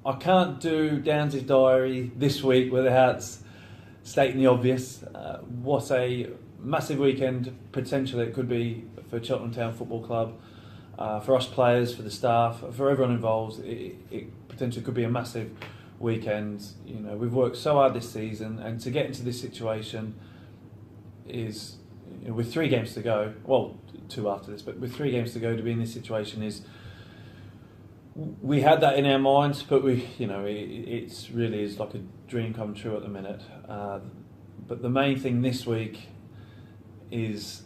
I can't do Downs' diary this week without stating the obvious. What a massive weekend potentially it could be for Cheltenham Town Football Club, for us players, for the staff, for everyone involved. It potentially could be a massive weekend. You know, we've worked so hard this season, and to get into this situation is, you know, with 3 games to go. Well, 2 after this, but with 3 games to go, to be in this situation is. We had that in our minds, but it's really is like a dream come true at the minute. But the main thing this week is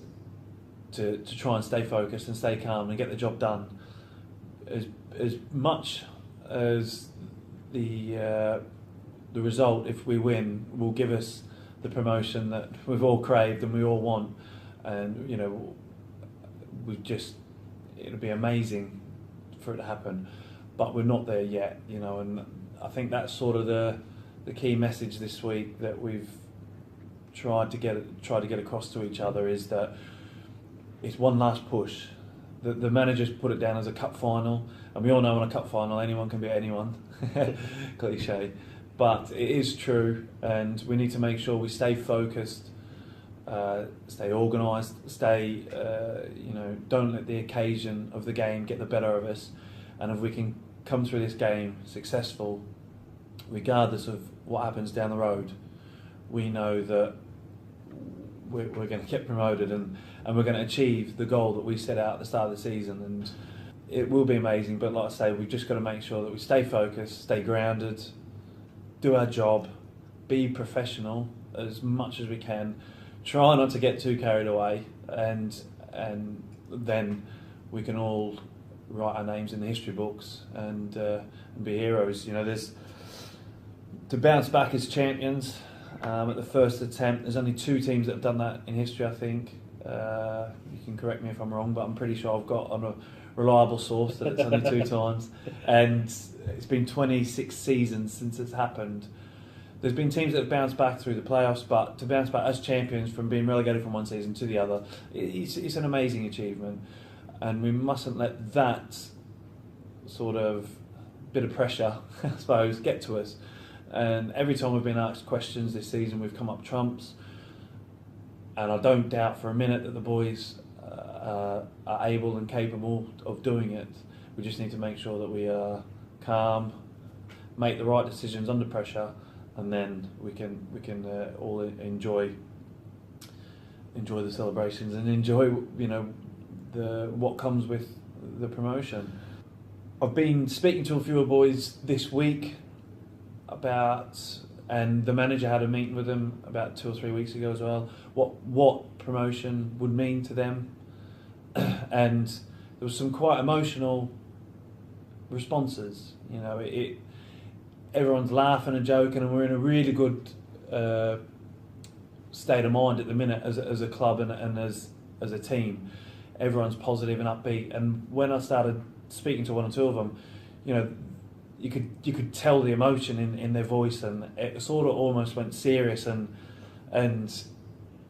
to try and stay focused and stay calm and get the job done. As much as the result, if we win, will give us the promotion that we've all craved and we all want, and it'll be amazing for it to happen, but we're not there yet, and I think that's sort of the key message this week that we've tried to get across to each other, is that it's one last push. The managers put it down as a cup final, and we all know in a cup final anyone can beat anyone. Cliche, but it is true, and we need to make sure we stay focused, stay organised, don't let the occasion of the game get the better of us. And if we can come through this game successful, regardless of what happens down the road, we know that we're going to get promoted, and we're going to achieve the goal that we set out at the start of the season. And it will be amazing, but like I say, we've just got to make sure that we stay focused, stay grounded, do our job, be professional as much as we can, try not to get too carried away, and then we can all write our names in the history books and be heroes. There's to bounce back as champions at the first attempt. There's only 2 teams that have done that in history, I think. You can correct me if I'm wrong, but I'm pretty sure I've got on a reliable source that it's only 2 times, and it's been 26 seasons since it's happened. There's been teams that have bounced back through the playoffs, but to bounce back as champions from being relegated from one season to the other, it's an amazing achievement. And we mustn't let that sort of bit of pressure, I suppose, get to us. And every time we've been asked questions this season, we've come up trumps. And I don't doubt for a minute that the boys are able and capable of doing it. We just need to make sure that we are calm, make the right decisions under pressure, and then we can all enjoy the celebrations and enjoy what comes with the promotion. I've been speaking to a few of the boys this week and the manager had a meeting with them about 2 or 3 weeks ago as well, what promotion would mean to them. And there was some quite emotional responses. Everyone's laughing and joking, and we're in a really good state of mind at the minute as a club and as a team. Everyone's positive and upbeat, and when I started speaking to 1 or 2 of them, you could tell the emotion in their voice, and it sort of almost went serious, and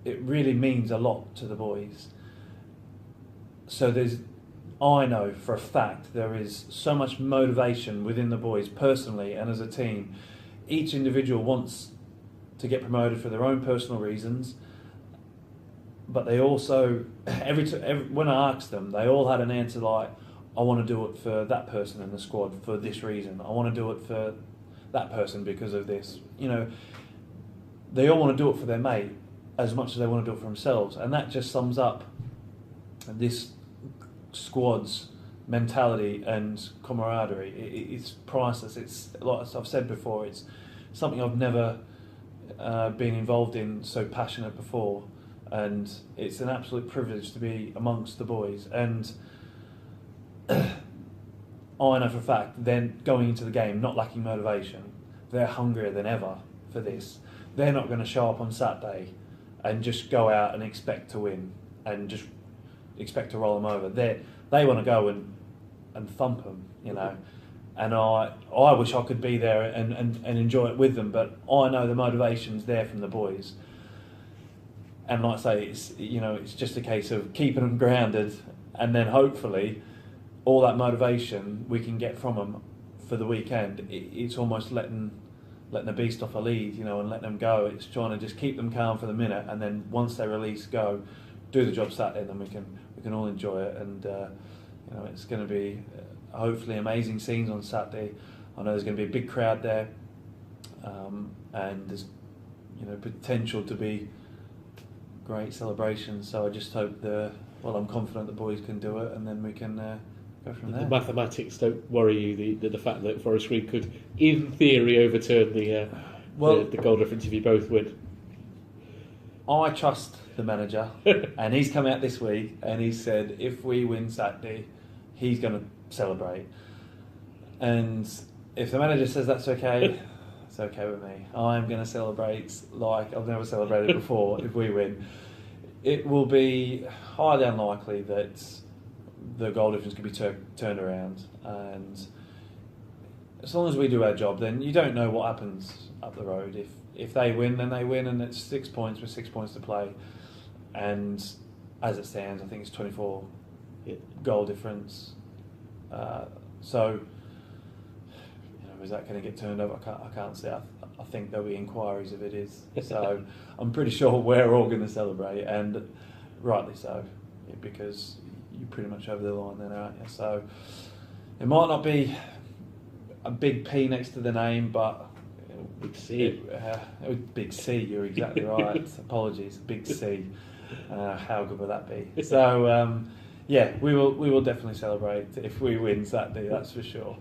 it really means a lot to the boys. So I know for a fact there is so much motivation within the boys personally and as a team. Each individual wants to get promoted for their own personal reasons, but they also, when I asked them, they all had an answer like, I want to do it for that person in the squad for this reason. I want to do it for that person because of this. They all want to do it for their mate as much as they want to do it for themselves. And that just sums up this squad's mentality and camaraderie. It's priceless. It's, like I've said before, it's something I've never been involved in so passionate before. And it's an absolute privilege to be amongst the boys. And I know for a fact, then going into the game, not lacking motivation, they're hungrier than ever for this. They're not going to show up on Saturday and just go out and expect to win and just expect to roll them over. They want to go and thump them, And I wish I could be there and enjoy it with them, but I know the motivation's there from the boys. And like I say, it's just a case of keeping them grounded, and then hopefully all that motivation we can get from them for the weekend, it's almost letting the beast off a lead, you know, and letting them go. It's trying to just keep them calm for the minute, and then once they release, go, do the job Saturday, then we can all enjoy it. And you know, it's going to be hopefully amazing scenes on Saturday. I know there's going to be a big crowd there, and there's, you know, potential to be great celebrations. So I just hope I'm confident the boys can do it, and then we can go from there. The mathematics don't worry you. The fact that Forest Green could, in theory, overturn the goal difference if you both win. I trust the manager, and he's come out this week and he said if we win Saturday, he's going to celebrate. And if the manager says that's okay, it's okay with me. I'm going to celebrate like I've never celebrated before if we win. It will be highly unlikely that the goal difference could be turned around, and as long as we do our job, then you don't know what happens up the road. If they win, then they win, and it's 6 points with 6 points to play. And as it stands, I think it's 24 goal difference. So, you know, is that going to get turned over? I can't say. I think there'll be inquiries if it is. So I'm pretty sure we're all going to celebrate, and rightly so, because you're pretty much over the line then, aren't you? So it might not be a big P next to the name, but big C. Big C, you're exactly right. Apologies, big C. How good would that be? So yeah, we will definitely celebrate if we win Saturday, that's for sure.